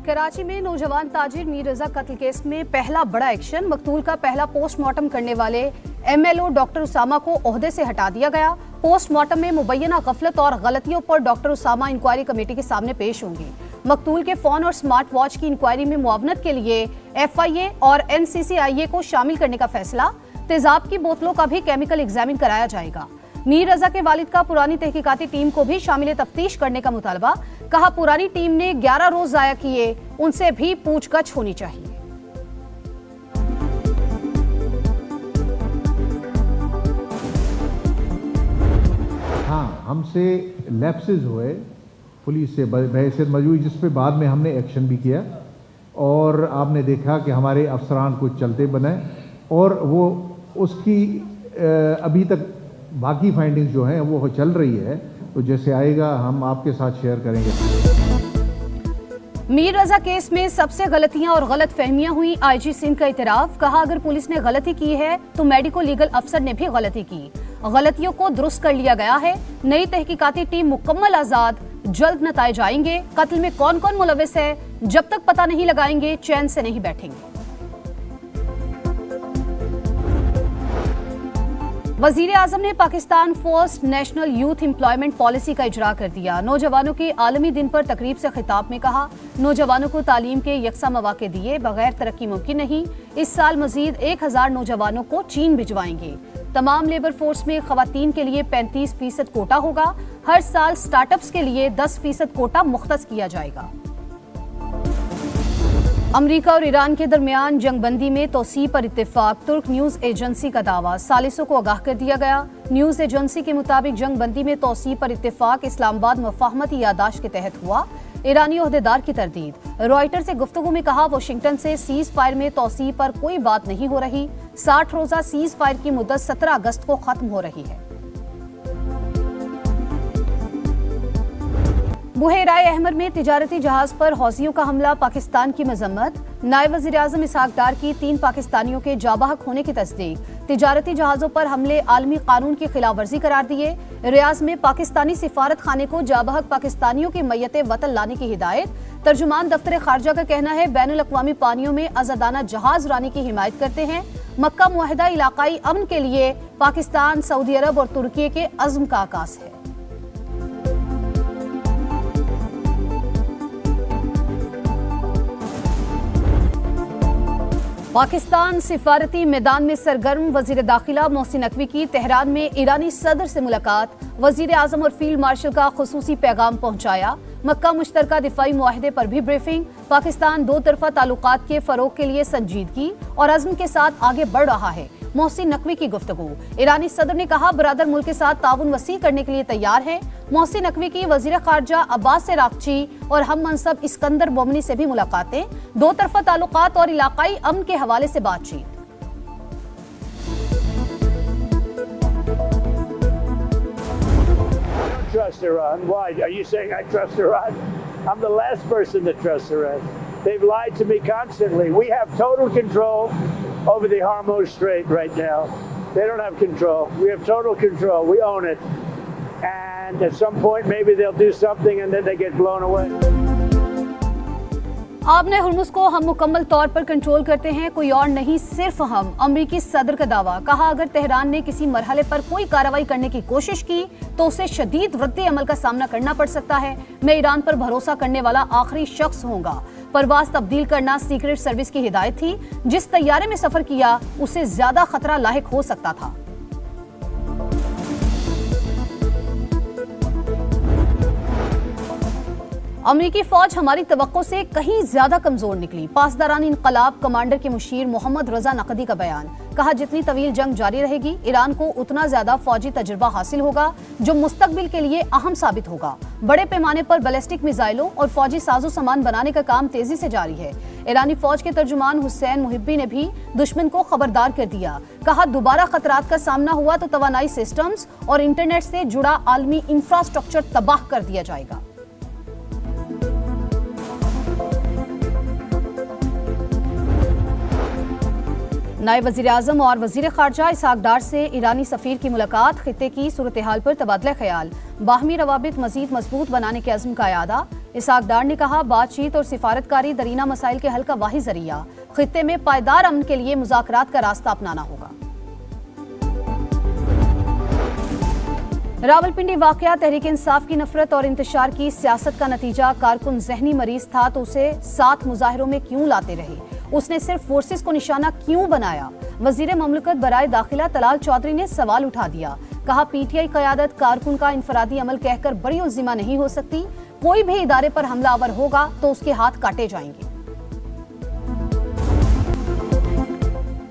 कराची में नौजवान ताजिर मीर रजा कत्ल केस में पहला बड़ा एक्शन। मकतूल का पहला पोस्टमार्टम करने वाले एमएलओ डॉक्टर उसामा को ओहदे से हटा दिया गया। पोस्टमार्टम में मुबैना गफलत और गलतियों पर डॉक्टर उसामा इंक्वायरी कमेटी के सामने पेश होंगे। मकतूल के फोन और स्मार्ट वॉच की इंक्वायरी में मुआवनत के लिए FIA और NCCIA को शामिल करने का फैसला। तेजाब की बोतलों का भी केमिकल एग्जामिन कराया जाएगा। मीर रजा के वालिद का पुरानी तहकीकाती टीम को भी शामिल तफ्तीश करने का मुतालबा। कहा पुरानी टीम ने 11 रोज जाया किए, उनसे भी पूछगछ होनी चाहिए। हाँ, हमसे लैप्सेस हुए पुलिस से बहैसियत मौजूद, जिस पे बाद में हमने एक्शन भी किया और आपने देखा कि हमारे अफसरान कुछ चलते बने और वो उसकी अभी तक बाकी फाइंडिंग्स जो हैं वो चल रही है, तो जैसे आएगा हम आपके साथ शेयर करेंगे। मीर रजा केस में सबसे गलतियां और गलत फहमियां हुई। IG सिंध का इतराफ। कहा अगर पुलिस ने गलती की है तो मेडिको लीगल अफसर ने भी गलती की। गलतियों को दुरुस्त कर लिया गया है। नई तहकीकाती टीम मुकम्मल आजाद, जल्द नताइज आएंगे। कत्ल में कौन कौन मुलविस है, जब तक पता नहीं लगाएंगे चैन से नहीं बैठेंगे। वजीर आजम ने Pakistan first national youth employment policy का इजरा कर दिया। नौजवानों के आलमी दिन पर तकरीब से खिताब में कहा नौजवानों को तालीम के यकसा मौके दिए बगैर तरक्की मुमकिन नहीं। इस साल मजीद 1000 नौजवानों को चीन भिजवाएंगे। तमाम लेबर फोर्स में खवातीन के लिए 35% कोटा होगा। हर साल स्टार्टअप्स के लिए 10% कोटा मुख्तस किया जाएगा। अमेरिका और ईरान के दरमियान जंगबंदी में तोसी पर इत्तेफाक। तुर्क न्यूज एजेंसी का दावा। सालिसों को आगाह कर दिया गया। न्यूज एजेंसी के मुताबिक जंगबंदी में तोसी पर इत्तेफाक इस्लामाबाद मफाहमती यादाश्त के तहत हुआ। ईरानी ओहदेदार की तरदीद। रॉयटर से गुफ्तगू में कहा वाशिंगटन से सीज फायर में तोसी पर कोई बात नहीं हो रही। 60 रोजा सीज फायर की मुद्दत 17 अगस्त को खत्म हो रही है। बुहेराए अहमर में तिजारती जहाज पर हौसियों का हमला। पाकिस्तान की मजम्मत। नायब वज़ीर आज़म इसहाक डार की 3 पाकिस्तानियों के जाबाहक होने की तस्दीक। तिजारती जहाजों पर हमले आलमी कानून की खिलाफ वर्जी करार दिए। रियाज में पाकिस्तानी सिफारत खाने को जाबाहक पाकिस्तानियों की मैयत वतन लाने की हिदायत। तर्जुमान दफ्तर खारजा का कहना है बैनुल अक़वामी पानियों में आजादाना जहाज रानी की हिमायत करते हैं। मक्का मुआहिदा इलाकाई अमन के लिए पाकिस्तान, सऊदी अरब और तुर्की के अज़्म का आकाश है। पाकिस्तान सिफारती मैदान में सरगर्म। वजीर दाखिला मोहसिन नकवी की तेहरान में ईरानी सदर से मुलाकात। वजीर आजम और फील्ड मार्शल का खुसूसी पैगाम पहुंचाया। मक्का मुश्तरका दिफाई मुआहिदे पर भी ब्रीफिंग। पाकिस्तान दो तरफा ताल्लुकात के फरोग के लिए संजीदगी और अज़्म के साथ आगे बढ़ रहा है। मोहसिन नकवी की गुफ्तगू। ईरानी सदर ने कहा बरादर मुल्क के साथ ताउन वसी करने के लिए तैयार है। मोहसिन नकवी की वजीर खारजा अब्बास रागची और हम मनसब इस्कंदर बोमनी से भी मुलाकातें। दो तरफा ताल्लुकात और इलाकाई अमन के हवाले से बातचीत। Trust Iran. Why? Are you saying I trust Iran? I'm the last person to trust Iran. They've lied to me constantly. We have total control over the Hormuz Strait right now. They don't have control. We have total control. We own it. And at some point maybe they'll do something and then they get blown away. आपने Hormuz को हम मुकम्मल तौर पर control करते हैं, कोई और नहीं, सिर्फ हम। अमरीकी सदर का दावा। कहा अगर तेहरान ने किसी मरहले पर कोई कार्रवाई करने की कोशिश की तो उसे शदीद रद्द अमल का सामना करना पड़ सकता है। मैं ईरान पर भरोसा करने वाला आखिरी शख्स होऊंगा। परवाज तब्दील करना सीक्रेट सर्विस की हिदायत थी। जिस तैयारे में सफर किया उसे ज्यादा खतरा लाहिक हो सकता था। अमरीकी फौज हमारी तवक्को से कहीं ज्यादा कमजोर निकली। पासदारान इनकलाब कमांडर के मुशीर मोहम्मद रजा नकदी का बयान। कहा जितनी तवील जंग जारी रहेगी ईरान को उतना ज्यादा फौजी तजुर्बा हासिल होगा जो मुस्तकबिल के लिए अहम साबित होगा। बड़े पैमाने पर बैलिस्टिक मिसाइलों और फौजी साजो सामान बनाने का काम तेजी से जारी है। ईरानी फौज के तर्जुमान हुसैन मुहिब्बी ने भी दुश्मन को खबरदार कर दिया। कहा दोबारा खतरात का सामना हुआ तो तवानाई सिस्टम्स और इंटरनेट से जुड़ा आलमी इंफ्रास्ट्रक्चर तबाह कर दिया जाएगा। नायब वज़ीर आज़म और वज़ीर ख़ारजा इसहाक डार से ईरानी सफ़ीर की मुलाकात। खित्ते की सूरत हाल पर तबादला ख्याल। बाहमी रवाबित मज़ीद मजबूत बनाने के अज़्म का यादा। इसहाक डार ने कहा, बातचीत और सिफारतकारी दरीना मसाइल के हल का वाहिद जरिया खित्ते में पायदार अमन के लिए मुज़ाकरात का रास्ता अपनाना होगा। रावलपिंडी वाकया तहरीक इंसाफ की नफरत और इंतशार की सियासत का नतीजा। कारकुन जहनी मरीज था तो उसे 7 मुजाहिरों में क्यों लाते रहे? उसने सिर्फ फोर्सेस को निशाना क्यों बनाया? वजीर ममलकत बराए दाखिला तलाल चौधरी ने सवाल उठा दिया। कहा, पीटीआई क़यादत कारकुन का इनफरादी अमल कहकर बड़ी उल्जिमा नहीं हो सकती। कोई भी इदारे पर हमलावर होगा तो उसके हाथ काटे जाएंगे।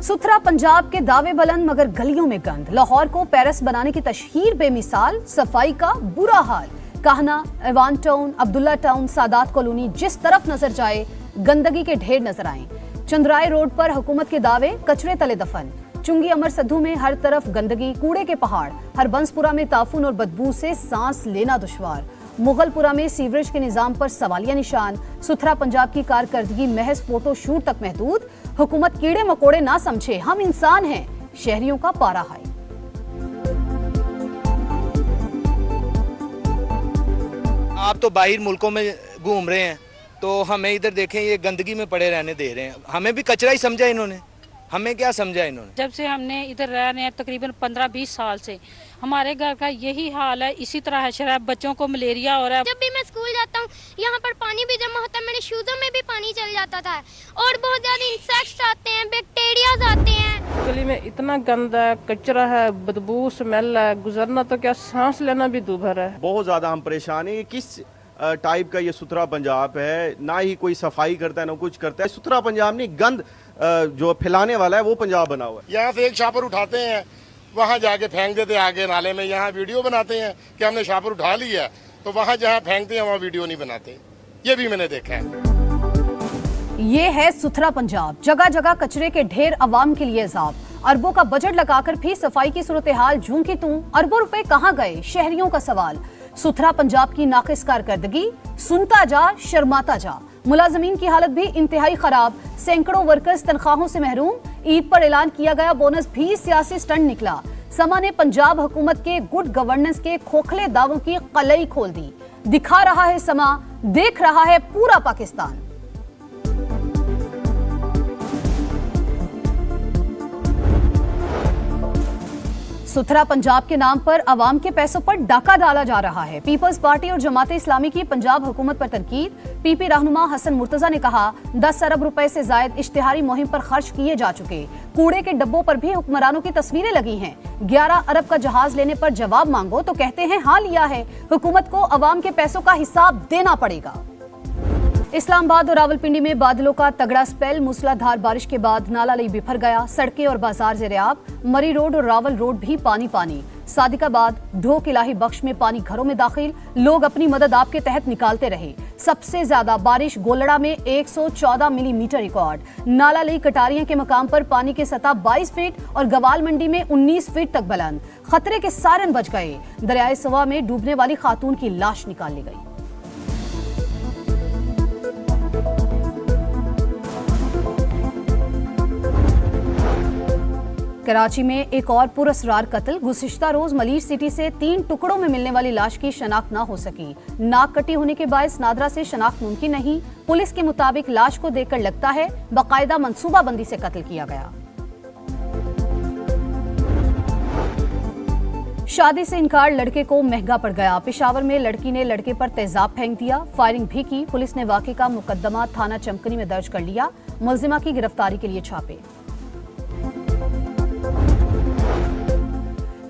सुथरा पंजाब के दावे बुलंद मगर गलियों में गंद। लाहौर को पेरिस बनाने की तशहीर बेमिसाल, सफाई का बुरा हाल। काहना, एवान town, Abdullah town, Sadat colony, जिस तरफ नजर जाए गंदगी के ढेर नजर आए। चंद्राय रोड पर हुकूमत के दावे कचरे तले दफन। चुंगी अमर सद्धू में हर तरफ गंदगी, कूड़े के पहाड़। हरबंसपुरा में ताफून और बदबू से सांस लेना दुश्वार। मुगलपुरा में सीवरेज के निजाम पर सवालिया निशान। सुथरा पंजाब की कारकर्दगी महज फोटो शूट तक महदूद। हुकूमत कीड़े मकोड़े ना समझे, हम इंसान हैं, शहरियों का पारा हाई। आप तो बाहर मुल्कों में घूम रहे हैं तो हमें इधर देखें ये गंदगी में पड़े रहने दे रहे हैं। हमें भी कचरा ही समझा इन्होंने, हमें क्या समझा इन्होंने? जब से हमने इधर रह रहे हैं तकरीबन 15-20 साल से हमारे घर का यही हाल है। इसी तरह है शराब, बच्चों को मलेरिया हो रहा है। जब भी मैं स्कूल जाता हूँ यहाँ पर पानी भी जमा होता है, मेरे शूज़ों में भी पानी चल जाता था और बहुत ज़्यादा इंसेक्ट्स आते हैं, बैक्टीरियाज आते हैं। गली में इतना गंदा है, कचरा है, बदबू स्मेल है, गुजरना तो क्या सांस लेना भी दूभर है। बहुत ज़्यादा हम परेशान हैं। किस टाइप का ये सुथरा पंजाब है? ना ही कोई सफाई करता है ना कुछ करता है। सुथरा पंजाब नहीं, गंद जो फैलाने वाला है वो पंजाब बना हुआ है। यहाँ से एक शापर उठाते हैं, वहाँ जाके फेंक देते हैं आगे नाले में। यहाँ वीडियो बनाते हैं कि हमने शापर उठा लिया, तो वहाँ जहाँ फेंकते हैं वहाँ वीडियो नहीं बनाते। ये भी मैंने देखा है। ये है सुथरा पंजाब। जगह जगह कचरे के ढेर, अवाम के लिए अजाब। अरबों का बजट लगाकर भी सफाई की सूरत हाल झूम तू। अरबों रुपए कहाँ गए, शहरियों का सवाल। सुथरा पंजाब की नाकिस कारकर्दगी, सुनता जा शर्माता जा। मुलाजमीन की हालत भी इंतहाई खराब। सैकड़ों वर्कर्स तनख्वाहों से महरूम। ईद पर ऐलान किया गया बोनस भी सियासी स्टंट निकला। समा ने पंजाब हुकूमत के गुड गवर्नेंस के खोखले दावों की कलई खोल दी। दिखा रहा है समा, देख रहा है पूरा पाकिस्तान। सुथरा पंजाब के नाम पर अवाम के पैसों पर डाका डाला जा रहा है। पीपल्स पार्टी और जमात इस्लामी की पंजाब हुकूमत पर तनकीद। पीपी रहनुमा हसन मुर्तजा ने कहा, 10 अरब रुपए से जायद इश्तिहारी मुहिम पर खर्च किए जा चुके। कूड़े के डब्बों पर भी हुक्मरानों की तस्वीरें लगी हैं। 11 अरब का जहाज लेने पर जवाब मांगो तो कहते हैं हाँ लिया है। हुकूमत को अवाम के पैसों का हिसाब देना पड़ेगा। इस्लामाबाद और रावलपिंडी में बादलों का तगड़ा स्पेल। मूसलाधार बारिश के बाद नाला लई बिफर गया। सड़कें और बाजार ज़ेरे-आब। मरी रोड और रावल रोड भी पानी पानी। सादिकाबाद, ढोक इलाही बख्श में पानी घरों में दाखिल। लोग अपनी मदद आपके तहत निकालते रहे। सबसे ज्यादा बारिश गोलड़ा में 114 मिलीमीटर रिकॉर्ड। नाला लई कटारियां के मकाम पर पानी की सतह 22 फीट और गवाल मंडी में 19 फीट तक बुलंद। खतरे के सायरन बज गए। दरियाए सवा में डूबने वाली खातून की लाश निकाल ली गई। कराची में एक और पुरअसरार कत्ल। गुज़िश्ता रोज मलीर सिटी से 3 टुकड़ों में मिलने वाली लाश की शनाख्त न हो सकी। नाक कटी होने के बायस नादरा से शनाख्त मुमकिन नहीं। पुलिस के मुताबिक लाश को देखकर लगता है बाकायदा मंसूबाबंदी से कत्ल किया गया। शादी से इनकार लड़के को महंगा पड़ गया। पेशावर में लड़की ने लड़के पर तेजाब फेंक दिया, फायरिंग भी की। पुलिस ने वाक़े का मुकदमा थाना चमकनी में दर्ज कर लिया। मुलजिमा की गिरफ्तारी के लिए छापे।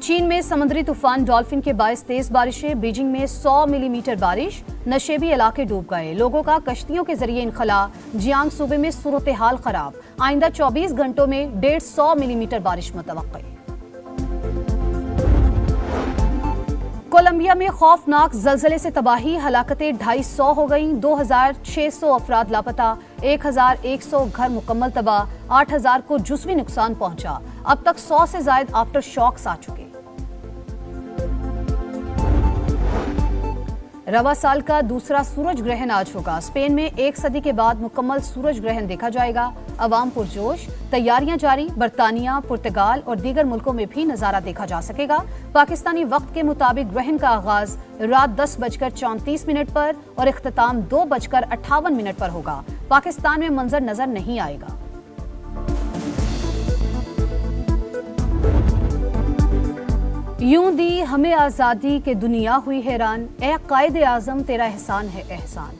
चीन में समुद्री तूफान डॉल्फिन के बायस तेज बारिशें। बीजिंग में 100 मिलीमीटर बारिश। नशेबी इलाके डूब गए। लोगों का कश्तियों के जरिए इनखला। जियांग सूबे में सूरत हाल खराब। आइंदा 24 घंटों में 150 मिलीमीटर बारिश मुतवक्के। कोलंबिया में खौफनाक जलजले से तबाही। हलाकतें 250 हो गईं। 2600 अफराद लापता। 1100 घर मुकम्मल तबाह। 8000 को जुज़वी नुकसान पहुंचा। अब तक 100 से ज्यादा आफ्टर शॉक्स आ चुके। रवा साल का दूसरा सूरज ग्रहण आज होगा। स्पेन में 1 सदी के बाद मुकम्मल सूरज ग्रहण देखा जाएगा। अवाम पुरजोश, तैयारियां जारी। बरतानिया, पुर्तगाल और दीगर मुल्कों में भी नजारा देखा जा सकेगा। पाकिस्तानी वक्त के मुताबिक ग्रहण का आगाज रात 10:34 पर और इख्तिताम 2:58 पर होगा। पाकिस्तान में मंजर नजर नहीं आएगा। यूं दी हमें आजादी के दुनिया हुई हैरान, ए कायद आजम तेरा एहसान है एहसान।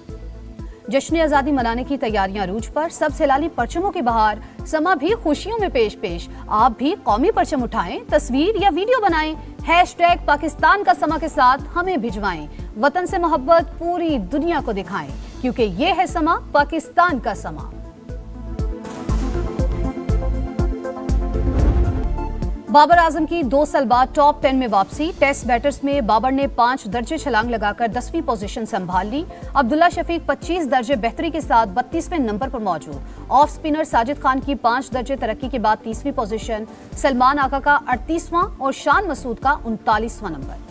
जश्न आजादी मनाने की तैयारियां रूज पर, सब सैलानी परचमों की बहार। समा भी खुशियों में पेश पेश। आप भी कौमी परचम उठाएं, तस्वीर या वीडियो बनाएं। हैशटैग पाकिस्तान का समा के साथ हमें भिजवाएं। वतन से मोहब्बत पूरी दुनिया को दिखाएं, क्योंकि ये है समा पाकिस्तान का समा। बाबर आजम की 2 साल बाद टॉप 10 में वापसी। टेस्ट बैटर्स में बाबर ने 5 दर्जे छलांग लगाकर 10वीं पोजीशन संभाल ली। अब्दुल्ला शफीक 25 दर्जे बेहतरी के साथ 32वें नंबर पर मौजूद। ऑफ स्पिनर साजिद खान की 5 दर्जे तरक्की के बाद 30वीं पोजीशन। सलमान आका का 38वां और शान मसूद का 39वां नंबर।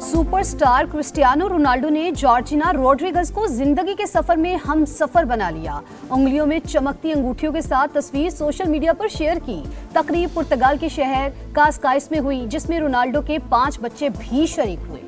सुपरस्टार क्रिस्टियानो रोनाल्डो ने जॉर्जिना रोड्रिगेज को जिंदगी के सफर में हम सफर बना लिया। उंगलियों में चमकती अंगूठियों के साथ तस्वीर सोशल मीडिया पर शेयर की। तकरीब पुर्तगाल के शहर कास्काइस में हुई, जिसमें रोनाल्डो के 5 बच्चे भी शरीक हुए।